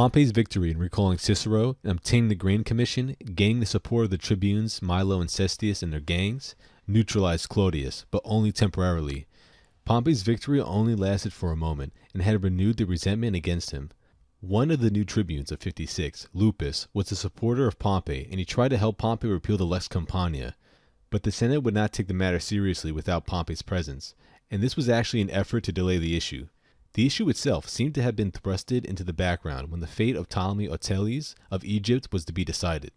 Pompey's victory in recalling Cicero and obtaining the grain commission, gaining the support of the tribunes Milo and Cestius and their gangs, neutralized Claudius, but only temporarily. Pompey's victory only lasted for a moment and had renewed the resentment against him. One of the new tribunes of 56, Lupus, was a supporter of Pompey, and he tried to help Pompey repeal the Lex Campania. But the Senate would not take the matter seriously without Pompey's presence, and this was actually an effort to delay the issue. The issue itself seemed to have been thrusted into the background when the fate of Ptolemy Auletes of Egypt was to be decided.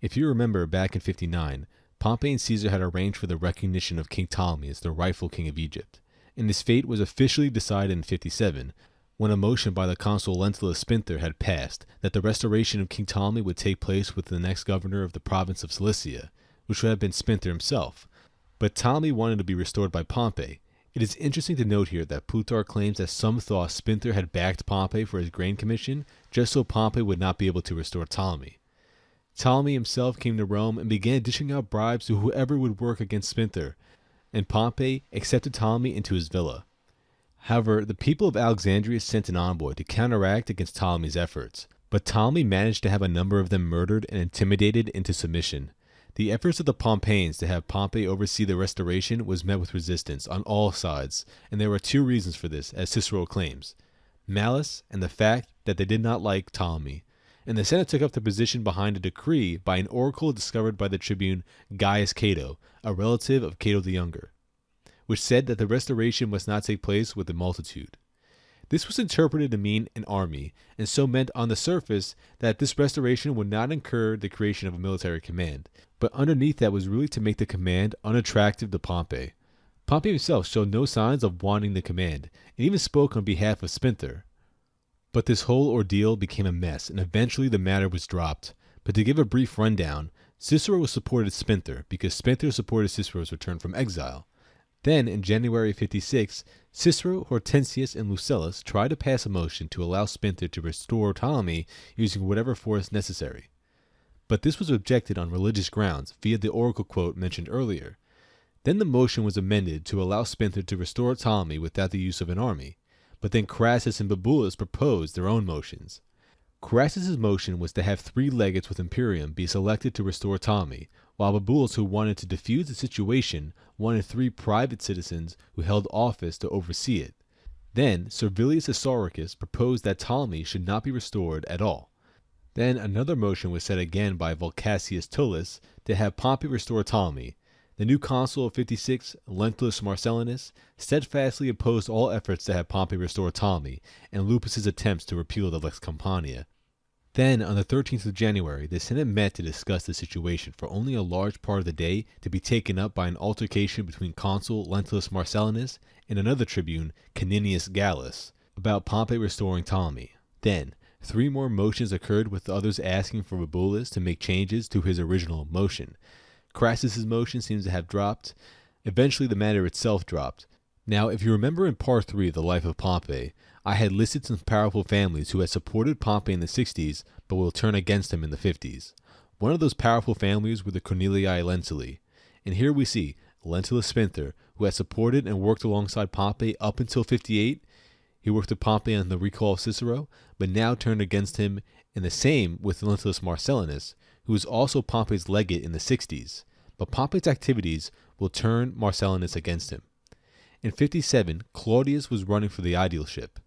If you remember, back in 59, Pompey and Caesar had arranged for the recognition of King Ptolemy as the rightful king of Egypt, and his fate was officially decided in 57, when a motion by the consul Lentulus Spinther had passed that the restoration of King Ptolemy would take place with the next governor of the province of Cilicia, which would have been Spinther himself. But Ptolemy wanted to be restored by Pompey. It is interesting to note here that Plutarch claims that some thought Spinther had backed Pompey for his grain commission just so Pompey would not be able to restore Ptolemy. Ptolemy himself came to Rome and began dishing out bribes to whoever would work against Spinther, and Pompey accepted Ptolemy into his villa. However, the people of Alexandria sent an envoy to counteract against Ptolemy's efforts, but Ptolemy managed to have a number of them murdered and intimidated into submission. The efforts of the Pompeians to have Pompey oversee the restoration was met with resistance on all sides, and there were two reasons for this, as Cicero claims: malice and the fact that they did not like Ptolemy. And the Senate took up the position behind a decree by an oracle discovered by the tribune Gaius Cato, a relative of Cato the Younger, which said that the restoration must not take place with the multitude. This was interpreted to mean an army, and so meant on the surface that this restoration would not incur the creation of a military command, but underneath that was really to make the command unattractive to Pompey. Pompey himself showed no signs of wanting the command, and even spoke on behalf of Spinther. But this whole ordeal became a mess, and eventually the matter was dropped. But to give a brief rundown, Cicero supported Spinther because Spinther supported Cicero's return from exile. Then, in January 56, Cicero, Hortensius, and Lucellus tried to pass a motion to allow Spinther to restore Ptolemy using whatever force necessary. But this was rejected on religious grounds via the oracle quote mentioned earlier. Then the motion was amended to allow Spinther to restore Ptolemy without the use of an army. But then Crassus and Bibulus proposed their own motions. Crassus's motion was to have 3 legates with Imperium be selected to restore Ptolemy, while Bibulus, who wanted to defuse the situation, wanted 3 private citizens who held office to oversee it. Then Servilius Isauricus proposed that Ptolemy should not be restored at all. Then another motion was set again by Volcassius Tullus to have Pompey restore Ptolemy. The new consul of 56, Lentulus Marcellinus, steadfastly opposed all efforts to have Pompey restore Ptolemy, and Lupus's attempts to repeal the Lex Campania. Then, on the 13th of January, the Senate met to discuss the situation for only a large part of the day to be taken up by an altercation between consul Lentulus Marcellinus and another tribune, Caninius Gallus, about Pompey restoring Ptolemy. Then, 3 more motions occurred, with the others asking for Bibulus to make changes to his original motion. Crassus's motion seems to have dropped. Eventually the matter itself dropped. Now, if you remember in part 3 of the life of Pompey, I had listed some powerful families who had supported Pompey in the 60s but will turn against him in the 50s. One of those powerful families were the Cornelii Lentuli. And here we see Lentulus Spinther, who had supported and worked alongside Pompey up until 58. He worked with Pompey on the recall of Cicero, but now turned against him, and the same with Lentulus Marcellinus, who was also Pompey's legate in the 60s, but Pompey's activities will turn Marcellinus against him. In 57, Claudius was running for the aedileship,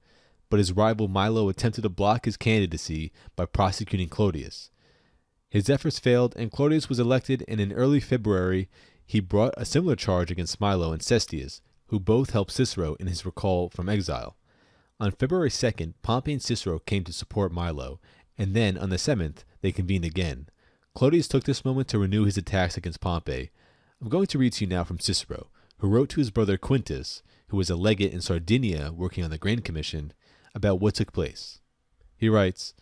but his rival Milo attempted to block his candidacy by prosecuting Claudius. His efforts failed, and Claudius was elected, and in early February he brought a similar charge against Milo and Cestius, who both helped Cicero in his recall from exile. On February 2nd, Pompey and Cicero came to support Milo, and then on the 7th they convened again. Claudius took this moment to renew his attacks against Pompey. I'm going to read to you now from Cicero, who wrote to his brother Quintus, who was a legate in Sardinia working on the Grain Commission, about what took place. He writes,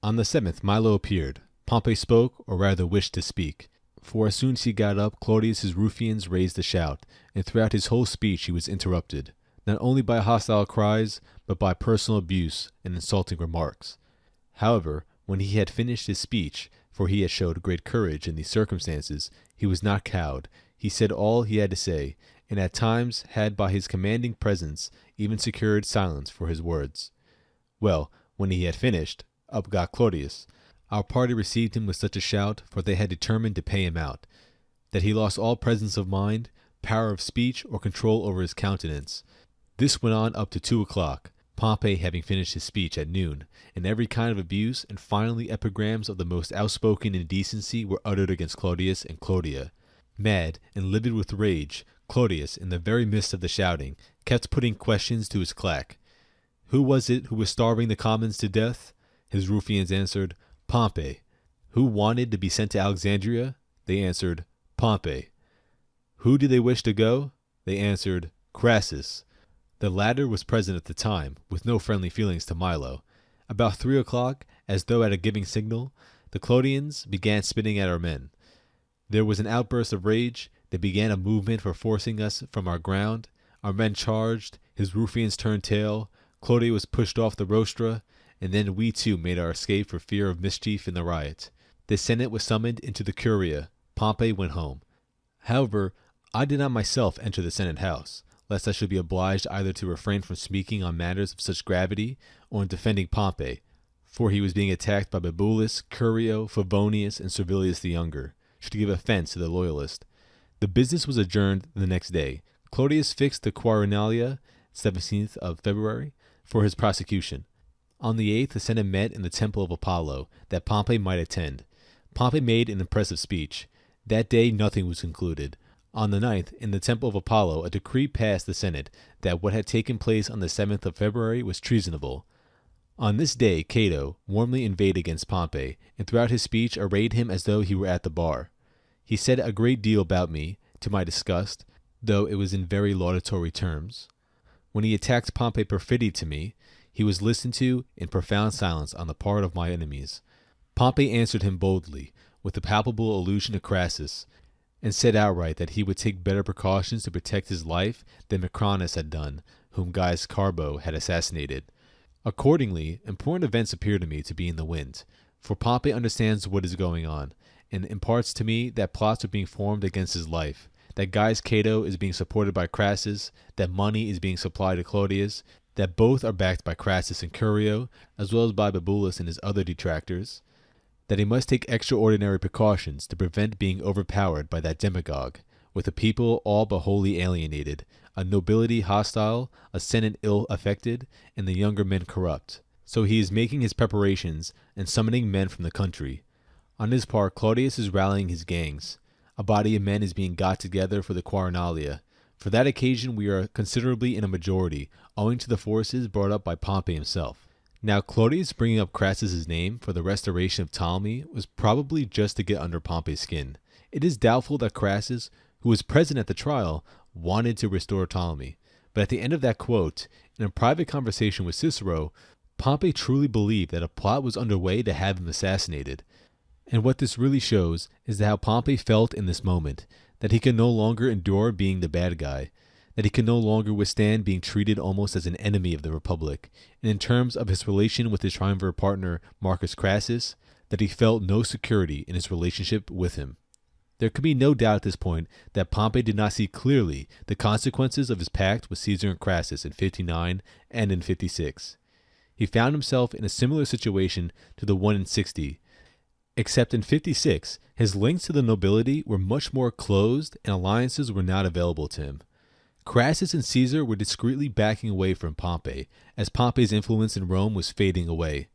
"On the 7th Milo appeared. Pompey spoke, or rather wished to speak, for as soon as he got up, Claudius's ruffians raised a shout, and throughout his whole speech he was interrupted, not only by hostile cries, but by personal abuse and insulting remarks. However, when he had finished his speech, for he had showed great courage in these circumstances, he was not cowed. He said all he had to say, and at times had by his commanding presence even secured silence for his words. Well, when he had finished, up got Claudius. Our party received him with such a shout, for they had determined to pay him out, that he lost all presence of mind, power of speech, or control over his countenance. This went on up to 2 o'clock, Pompey having finished his speech at noon, and every kind of abuse and finally epigrams of the most outspoken indecency were uttered against Claudius and Claudia. Mad and livid with rage, Claudius, in the very midst of the shouting, kept putting questions to his claque. Who was it who was starving the commons to death? His ruffians answered, Pompey. Who wanted to be sent to Alexandria? They answered, Pompey. Who did they wish to go? They answered, Crassus. The latter was present at the time, with no friendly feelings to Milo. About 3 o'clock, as though at a giving signal, the Claudians began spitting at our men. There was an outburst of rage. They began a movement for forcing us from our ground. Our men charged. His ruffians turned tail. Claudia was pushed off the rostra, and then we too made our escape for fear of mischief in the riot. The Senate was summoned into the Curia. Pompey went home. However, I did not myself enter the Senate house, lest I should be obliged either to refrain from speaking on matters of such gravity or in defending Pompey, for he was being attacked by Bibulus, Curio, Favonius, and Servilius the Younger, should give offense to the loyalist. The business was adjourned the next day. Claudius fixed the Quirinalia, 17th of February, for his prosecution. On the 8th, the Senate met in the Temple of Apollo, that Pompey might attend. Pompey made an impressive speech. That day nothing was concluded. On the 9th, in the Temple of Apollo, a decree passed the Senate that what had taken place on the 7th of February was treasonable. On this day, Cato warmly inveighed against Pompey, and throughout his speech arrayed him as though he were at the bar. He said a great deal about me, to my disgust, though it was in very laudatory terms. When he attacked Pompey's perfidy to me, he was listened to in profound silence on the part of my enemies. Pompey answered him boldly, with a palpable allusion to Crassus, and said outright that he would take better precautions to protect his life than Macronus had done, whom Gaius Carbo had assassinated. Accordingly, important events appear to me to be in the wind, for Pompey understands what is going on, and imparts to me that plots are being formed against his life, that Gaius Cato is being supported by Crassus, that money is being supplied to Claudius, that both are backed by Crassus and Curio, as well as by Bibulus and his other detractors, that he must take extraordinary precautions to prevent being overpowered by that demagogue, with a people all but wholly alienated, a nobility hostile, a senate ill-affected, and the younger men corrupt. So he is making his preparations and summoning men from the country. On his part, Claudius is rallying his gangs. A body of men is being got together for the Quirinalia. For that occasion we are considerably in a majority, owing to the forces brought up by Pompey himself. Now Claudius bringing up Crassus's name for the restoration of Ptolemy was probably just to get under Pompey's skin. It is doubtful that Crassus, who was present at the trial, wanted to restore Ptolemy. But at the end of that quote, in a private conversation with Cicero, Pompey truly believed that a plot was underway to have him assassinated. And what this really shows is how Pompey felt in this moment, that he could no longer endure being the bad guy, that he could no longer withstand being treated almost as an enemy of the Republic, and in terms of his relation with his triumvir partner Marcus Crassus, that he felt no security in his relationship with him. There could be no doubt at this point that Pompey did not see clearly the consequences of his pact with Caesar and Crassus in 59 and in 56. He found himself in a similar situation to the one in 60, except in 56, his links to the nobility were much more closed and alliances were not available to him. Crassus and Caesar were discreetly backing away from Pompey, as Pompey's influence in Rome was fading away.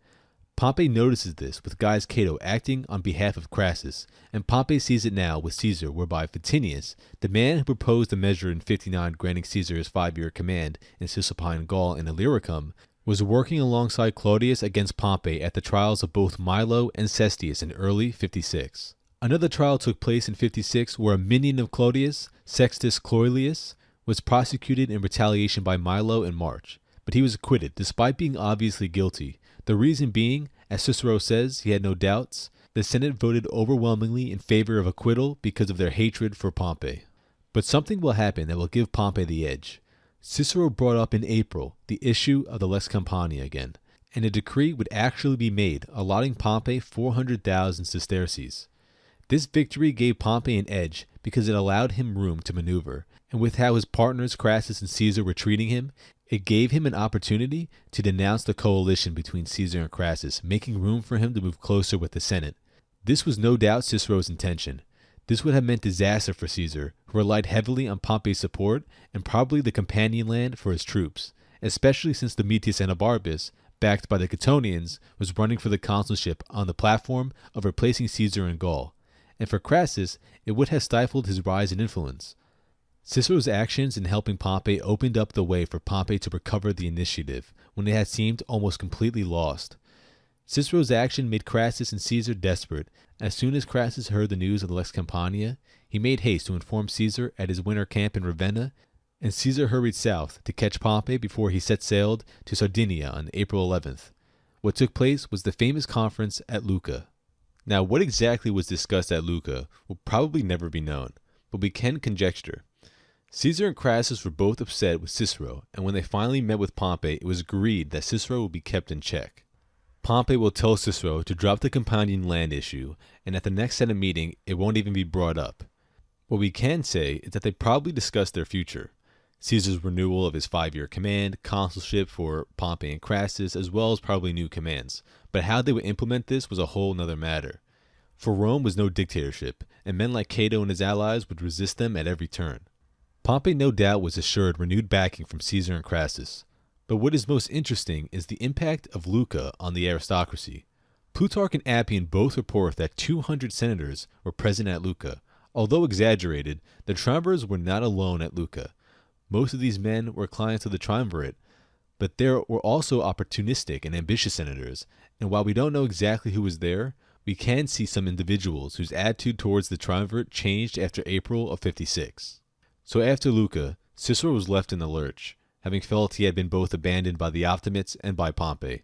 Pompey notices this with Gaius Cato acting on behalf of Crassus, and Pompey sees it now with Caesar, whereby Vatinius, the man who proposed the measure in 59 granting Caesar his 5-year command in Cisalpine Gaul and Illyricum, was working alongside Claudius against Pompey at the trials of both Milo and Cestius in early 56. Another trial took place in 56 where a minion of Claudius, Sextus Cloelius, was prosecuted in retaliation by Milo in March, but he was acquitted despite being obviously guilty. The reason being, as Cicero says, he had no doubts, the Senate voted overwhelmingly in favor of acquittal because of their hatred for Pompey. But something will happen that will give Pompey the edge. Cicero brought up in April the issue of the Lex Campania again, and a decree would actually be made allotting Pompey 400,000 sesterces. This victory gave Pompey an edge because it allowed him room to maneuver, and with how his partners Crassus and Caesar were treating him, it gave him an opportunity to denounce the coalition between Caesar and Crassus, making room for him to move closer with the Senate. This was no doubt Cicero's intention. This would have meant disaster for Caesar, who relied heavily on Pompey's support and probably the companion land for his troops, especially since Domitius Anabarbus, backed by the Catonians, was running for the consulship on the platform of replacing Caesar in Gaul. And for Crassus, it would have stifled his rise in influence. Cicero's actions in helping Pompey opened up the way for Pompey to recover the initiative when it had seemed almost completely lost. Cicero's action made Crassus and Caesar desperate. As soon as Crassus heard the news of the Lex Campania, he made haste to inform Caesar at his winter camp in Ravenna, and Caesar hurried south to catch Pompey before he set sail to Sardinia on April 11th. What took place was the famous conference at Luca. Now, what exactly was discussed at Luca will probably never be known, but we can conjecture. Caesar and Crassus were both upset with Cicero, and when they finally met with Pompey, it was agreed that Cicero would be kept in check. Pompey will tell Cicero to drop the companion land issue, and at the next Senate meeting, it won't even be brought up. What we can say is that they probably discussed their future. Caesar's renewal of his 5-year command, consulship for Pompey and Crassus, as well as probably new commands. But how they would implement this was a whole nother matter. For Rome was no dictatorship, and men like Cato and his allies would resist them at every turn. Pompey no doubt was assured renewed backing from Caesar and Crassus. But what is most interesting is the impact of Luca on the aristocracy. Plutarch and Appian both report that 200 senators were present at Luca. Although exaggerated, the triumvirs were not alone at Luca. Most of these men were clients of the triumvirate, but there were also opportunistic and ambitious senators, and while we don't know exactly who was there, we can see some individuals whose attitude towards the triumvirate changed after April of 56. So after Luca, Cicero was left in the lurch, having felt he had been both abandoned by the optimates and by Pompey.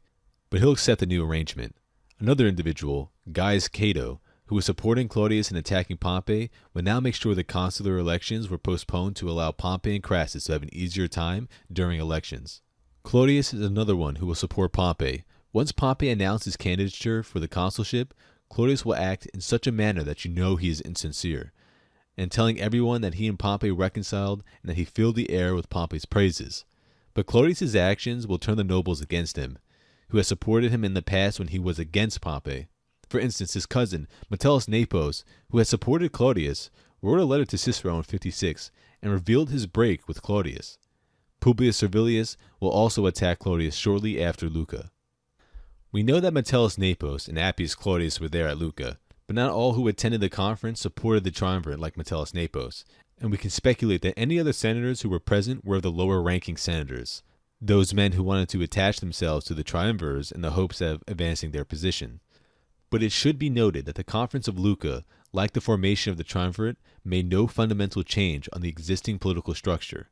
But he'll accept the new arrangement. Another individual, Gaius Cato, who was supporting Claudius in attacking Pompey, would now make sure the consular elections were postponed to allow Pompey and Crassus to have an easier time during elections. Claudius is another one who will support Pompey. Once Pompey announced his candidature for the consulship, Claudius will act in such a manner that you know he is insincere, and telling everyone that he and Pompey reconciled and that he filled the air with Pompey's praises. But Claudius's actions will turn the nobles against him, who has supported him in the past when he was against Pompey. For instance, his cousin, Metellus Nepos, who had supported Claudius, wrote a letter to Cicero in 56 and revealed his break with Claudius. Publius Servilius will also attack Claudius shortly after Luca. We know that Metellus Nepos and Appius Claudius were there at Luca, but not all who attended the conference supported the triumvirate like Metellus Nepos, and we can speculate that any other senators who were present were the lower-ranking senators, those men who wanted to attach themselves to the triumvirs in the hopes of advancing their position. But it should be noted that the conference of Luca, like the formation of the triumvirate, made no fundamental change on the existing political structure.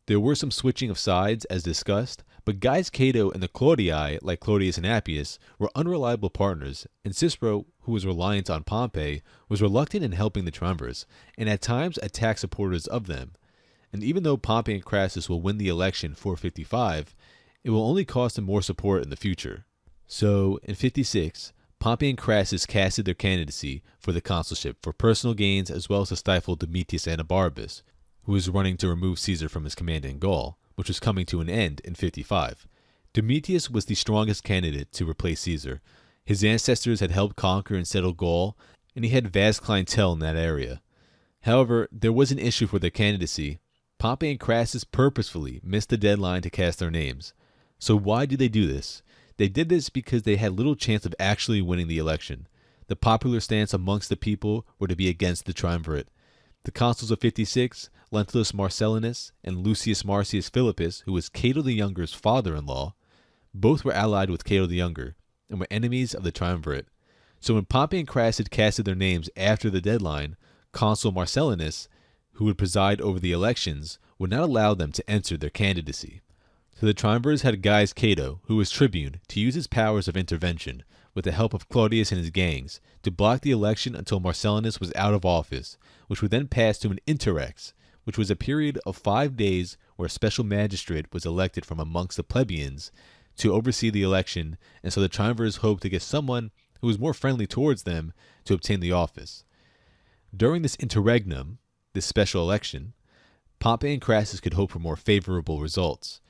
There were some switching of sides, as discussed, but Gaius Cato and the Claudii, like Claudius and Appius, were unreliable partners, and Cicero, who was reliant on Pompey, was reluctant in helping the triumvirs, and at times attacked supporters of them. And even though Pompey and Crassus will win the election 455, it will only cost them more support in the future. So, in 56, Pompey and Crassus casted their candidacy for the consulship for personal gains as well as to stifle Domitius Anabarbus, who was running to remove Caesar from his command in Gaul, which was coming to an end in 55. Domitius was the strongest candidate to replace Caesar. His ancestors had helped conquer and settle Gaul, and he had vast clientele in that area. However, there was an issue for their candidacy. Pompey and Crassus purposefully missed the deadline to cast their names. So why did they do this? They did this because they had little chance of actually winning the election. The popular stance amongst the people were to be against the triumvirate. The consuls of 56, Lentulus Marcellinus and Lucius Marcius Philippus, who was Cato the Younger's father-in-law, both were allied with Cato the Younger and were enemies of the triumvirate. So when Pompey and Crassus casted their names after the deadline, Consul Marcellinus, who would preside over the elections, would not allow them to enter their candidacy. So the triumvirs had Gaius Cato, who was tribune, to use his powers of intervention, with the help of Claudius and his gangs, to block the election until Marcellinus was out of office, which would then pass to an interrex, which was a period of 5 days where a special magistrate was elected from amongst the plebeians to oversee the election, and so the triumvirs hoped to get someone who was more friendly towards them to obtain the office. During this interregnum, this special election, Pompey and Crassus could hope for more favorable results.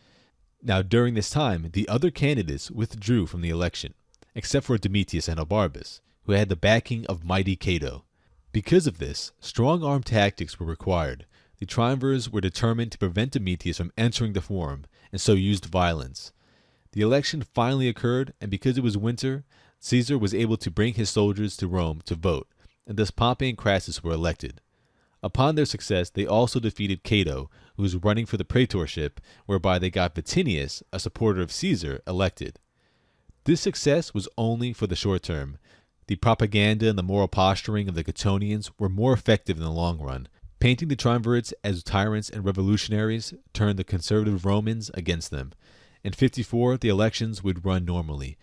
Now, during this time, the other candidates withdrew from the election, except for Domitius Anobarbus, who had the backing of mighty Cato. Because of this, strong-arm tactics were required. The triumvirs were determined to prevent Domitius from entering the forum, and so used violence. The election finally occurred, and because it was winter, Caesar was able to bring his soldiers to Rome to vote, and thus Pompey and Crassus were elected. Upon their success, they also defeated Cato, who was running for the praetorship, whereby they got Vatinius, a supporter of Caesar, elected. This success was only for the short term. The propaganda and the moral posturing of the Catonians were more effective in the long run. Painting the triumvirates as tyrants and revolutionaries turned the conservative Romans against them. In 54, the elections would run normally.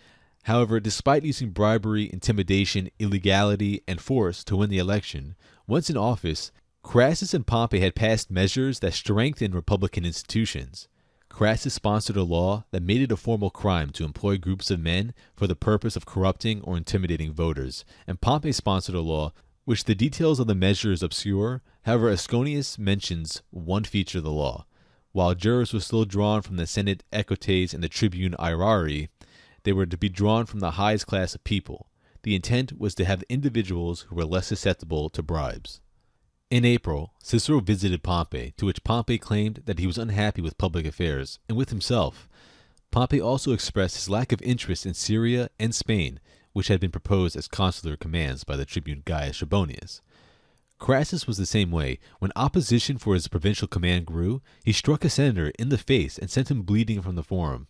However, despite using bribery, intimidation, illegality, and force to win the election, once in office, Crassus and Pompey had passed measures that strengthened republican institutions. Crassus sponsored a law that made it a formal crime to employ groups of men for the purpose of corrupting or intimidating voters, and Pompey sponsored a law which the details of the measure is obscure. However, Asconius mentions one feature of the law. While jurors were still drawn from the Senate Equites and the Tribune Aerari, they were to be drawn from the highest class of people. The intent was to have individuals who were less susceptible to bribes. In April, Cicero visited Pompey, to which Pompey claimed that he was unhappy with public affairs and with himself. Pompey also expressed his lack of interest in Syria and Spain, which had been proposed as consular commands by the tribune Gaius Trebonius. Crassus was the same way. When opposition for his provincial command grew, he struck a senator in the face and sent him bleeding from the forum.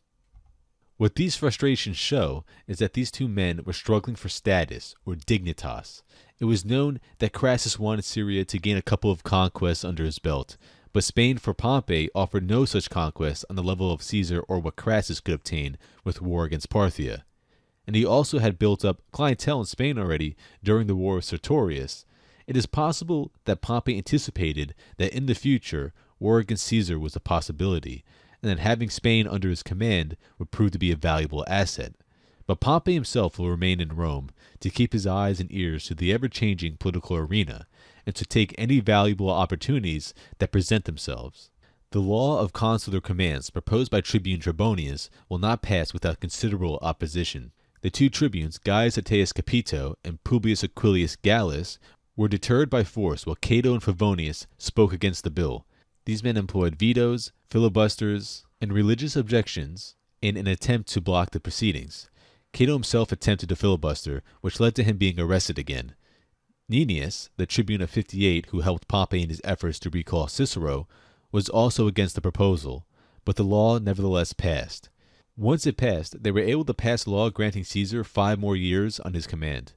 What these frustrations show is that these two men were struggling for status, or dignitas. It was known that Crassus wanted Syria to gain a couple of conquests under his belt, but Spain for Pompey offered no such conquests on the level of Caesar or what Crassus could obtain with war against Parthia. And he also had built up clientele in Spain already during the war with Sertorius. It is possible that Pompey anticipated that in the future, war against Caesar was a possibility, and that having Spain under his command would prove to be a valuable asset. But Pompey himself will remain in Rome to keep his eyes and ears to the ever-changing political arena and to take any valuable opportunities that present themselves. The law of consular commands proposed by Tribune Trebonius will not pass without considerable opposition. The two tribunes, Gaius Attius Capito and Publius Aquilius Gallus, were deterred by force while Cato and Favonius spoke against the bill. These men employed vetoes, filibusters, and religious objections in an attempt to block the proceedings. Cato himself attempted to filibuster, which led to him being arrested again. Nenius, the tribune of 58 who helped Pompey in his efforts to recall Cicero, was also against the proposal, but the law nevertheless passed. Once it passed, they were able to pass a law granting Caesar 5 more years on his command.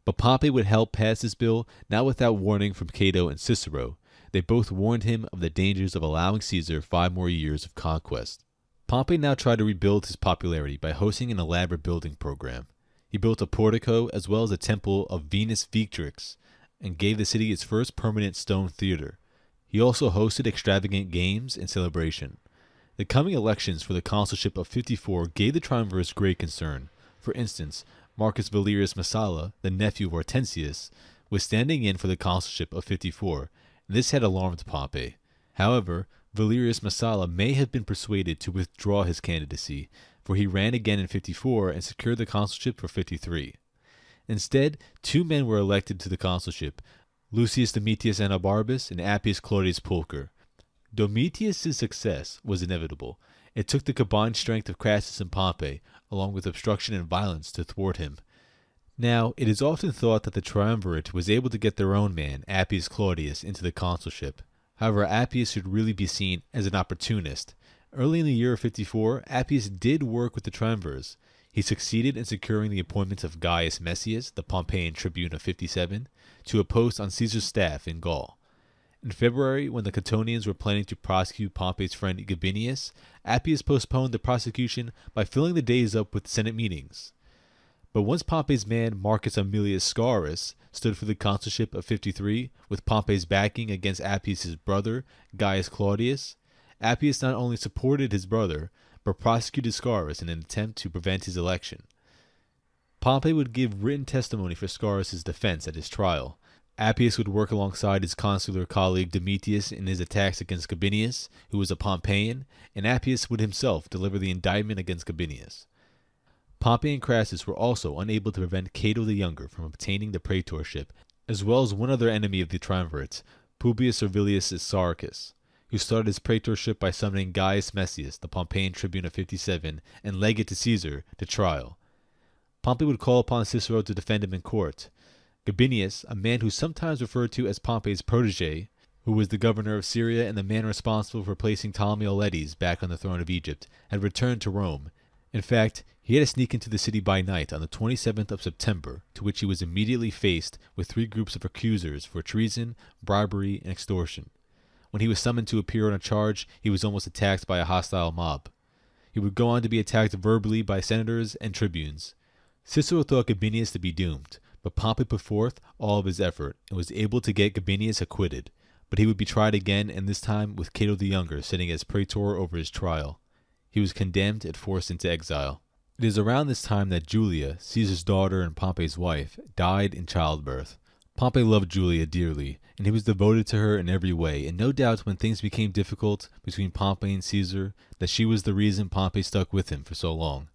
But Pompey would help pass this bill not without warning from Cato and Cicero. They both warned him of the dangers of allowing Caesar 5 more years of conquest. Pompey now tried to rebuild his popularity by hosting an elaborate building program. He built a portico as well as a temple of Venus Victrix and gave the city its first permanent stone theater. He also hosted extravagant games and celebration. The coming elections for the consulship of 54 gave the triumvirs great concern. For instance, Marcus Valerius Messala, the nephew of Hortensius, was standing in for the consulship of 54, and this had alarmed Pompey. However, Valerius Messala may have been persuaded to withdraw his candidacy, for he ran again in 54 and secured the consulship for 53. Instead, 2 men were elected to the consulship, Lucius Domitius Anobarbus and Appius Claudius Pulcher. Domitius' success was inevitable. It took the combined strength of Crassus and Pompey, along with obstruction and violence, to thwart him. Now, it is often thought that the triumvirate was able to get their own man, Appius Claudius, into the consulship. However, Appius should really be seen as an opportunist. Early in the year of 54, Appius did work with the triumvirs. He succeeded in securing the appointment of Gaius Messius, the Pompeian tribune of 57, to a post on Caesar's staff in Gaul. In February, when the Catonians were planning to prosecute Pompey's friend Gabinius, Appius postponed the prosecution by filling the days up with Senate meetings. But once Pompey's man Marcus Aemilius Scaurus stood for the consulship of 53, with Pompey's backing against Appius' brother, Gaius Claudius, Appius not only supported his brother, but prosecuted Scaurus in an attempt to prevent his election. Pompey would give written testimony for Scaurus' defense at his trial. Appius would work alongside his consular colleague Domitius in his attacks against Gabinius, who was a Pompeian, and Appius would himself deliver the indictment against Gabinius. Pompey and Crassus were also unable to prevent Cato the Younger from obtaining the praetorship, as well as one other enemy of the triumvirates, Publius Servilius Sauricus, who started his praetorship by summoning Gaius Messius, the Pompeian tribune of 57, and legate to Caesar, to trial. Pompey would call upon Cicero to defend him in court. Gabinius, a man who is sometimes referred to as Pompey's protege, who was the governor of Syria and the man responsible for placing Ptolemy Auletes back on the throne of Egypt, had returned to Rome. In fact, he had to sneak into the city by night on the 27th of September, to which he was immediately faced with 3 groups of accusers for treason, bribery, and extortion. When he was summoned to appear on a charge, he was almost attacked by a hostile mob. He would go on to be attacked verbally by senators and tribunes. Cicero thought Gabinius to be doomed, but Pompey put forth all of his effort and was able to get Gabinius acquitted, but he would be tried again, and this time with Cato the Younger sitting as praetor over his trial. He was condemned and forced into exile. It is around this time that Julia, Caesar's daughter and Pompey's wife, died in childbirth. Pompey loved Julia dearly, and he was devoted to her in every way, and no doubt when things became difficult between Pompey and Caesar, that she was the reason Pompey stuck with him for so long.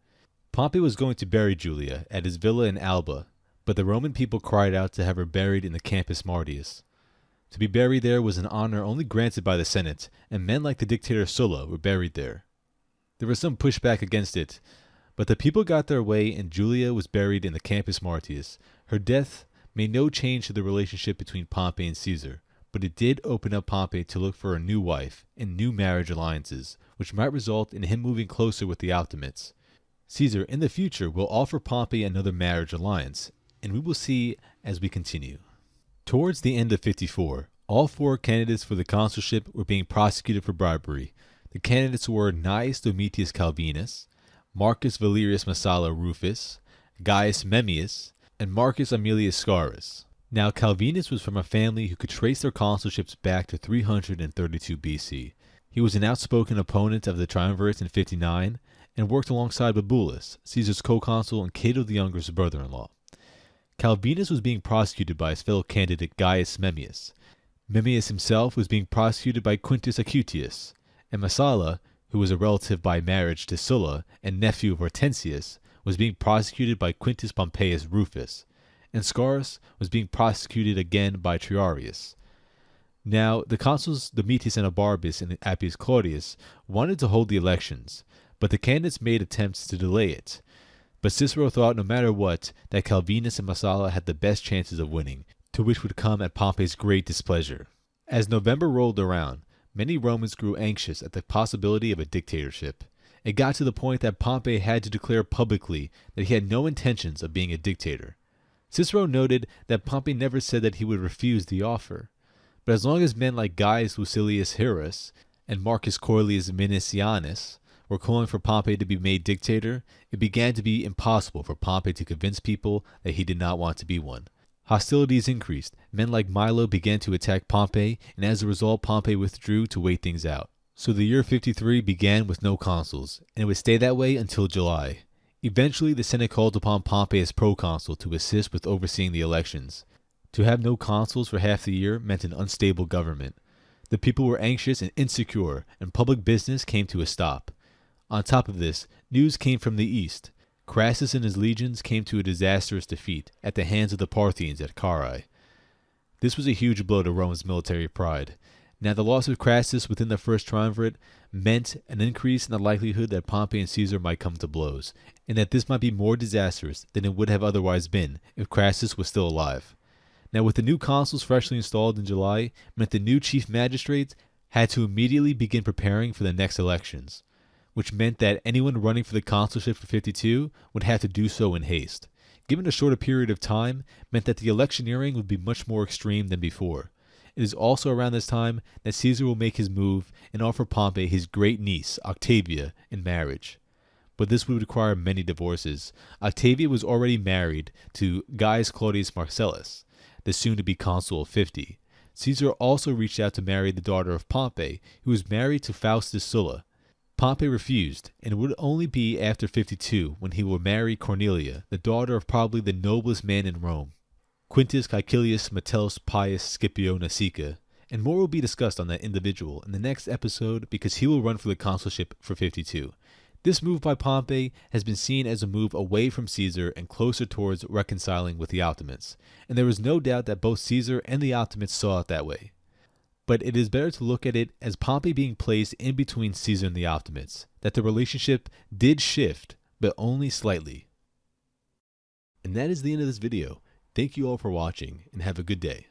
Pompey was going to bury Julia at his villa in Alba, but the Roman people cried out to have her buried in the Campus Martius. To be buried there was an honor only granted by the Senate, and men like the dictator Sulla were buried there. There was some pushback against it, but the people got their way and Julia was buried in the Campus Martius. Her death made no change to the relationship between Pompey and Caesar, but it did open up Pompey to look for a new wife and new marriage alliances, which might result in him moving closer with the optimates. Caesar, in the future, will offer Pompey another marriage alliance, and we will see as we continue. Towards the end of 54, all 4 candidates for the consulship were being prosecuted for bribery. The candidates were Gnaeus Domitius Calvinus, Marcus Valerius Messala Rufus, Gaius Memmius, and Marcus Aemilius Scaurus. Now Calvinus was from a family who could trace their consulships back to 332 BC. He was an outspoken opponent of the triumvirates in 59 and worked alongside Bibulus, Caesar's co-consul and Cato the Younger's brother-in-law. Calvinus was being prosecuted by his fellow candidate Gaius Memmius. Memmius himself was being prosecuted by Quintus Acutius, and Messala, who was a relative by marriage to Sulla and nephew of Hortensius, was being prosecuted by Quintus Pompeius Rufus, and Scaurus was being prosecuted again by Triarius. Now, the consuls Domitius and Abarbus and Appius Claudius wanted to hold the elections, but the candidates made attempts to delay it. But Cicero thought no matter what, that Calvinus and Messala had the best chances of winning, to which would come at Pompey's great displeasure. As November rolled around, many Romans grew anxious at the possibility of a dictatorship. It got to the point that Pompey had to declare publicly that he had no intentions of being a dictator. Cicero noted that Pompey never said that he would refuse the offer, but as long as men like Gaius Lucilius Hirus and Marcus Corlius Minicianus were calling for Pompey to be made dictator, it began to be impossible for Pompey to convince people that he did not want to be one. Hostilities increased. Men like Milo began to attack Pompey, and as a result, Pompey withdrew to wait things out. So the year 53 began with no consuls, and it would stay that way until July. Eventually, the Senate called upon Pompey as proconsul to assist with overseeing the elections. To have no consuls for half the year meant an unstable government. The people were anxious and insecure, and public business came to a stop. On top of this, news came from the east. Crassus and his legions came to a disastrous defeat at the hands of the Parthians at Carrhae. This was a huge blow to Rome's military pride. Now, the loss of Crassus within the first triumvirate meant an increase in the likelihood that Pompey and Caesar might come to blows, and that this might be more disastrous than it would have otherwise been if Crassus was still alive. Now, with the new consuls freshly installed in July, meant the new chief magistrates had to immediately begin preparing for the next elections, which meant that anyone running for the consulship for 52 would have to do so in haste. Given a shorter period of time meant that the electioneering would be much more extreme than before. It is also around this time that Caesar will make his move and offer Pompey his great niece, Octavia, in marriage. But this would require many divorces. Octavia was already married to Gaius Claudius Marcellus, the soon-to-be consul of 50. Caesar also reached out to marry the daughter of Pompey, who was married to Faustus Sulla. Pompey refused, and it would only be after 52 when he would marry Cornelia, the daughter of probably the noblest man in Rome. Quintus Caecilius Metellus Pius Scipio Nasica, and more will be discussed on that individual in the next episode because he will run for the consulship for 52. This move by Pompey has been seen as a move away from Caesar and closer towards reconciling with the optimates, and there is no doubt that both Caesar and the optimates saw it that way. But it is better to look at it as Pompey being placed in between Caesar and the optimates, that the relationship did shift, but only slightly. And that is the end of this video. Thank you all for watching, and have a good day.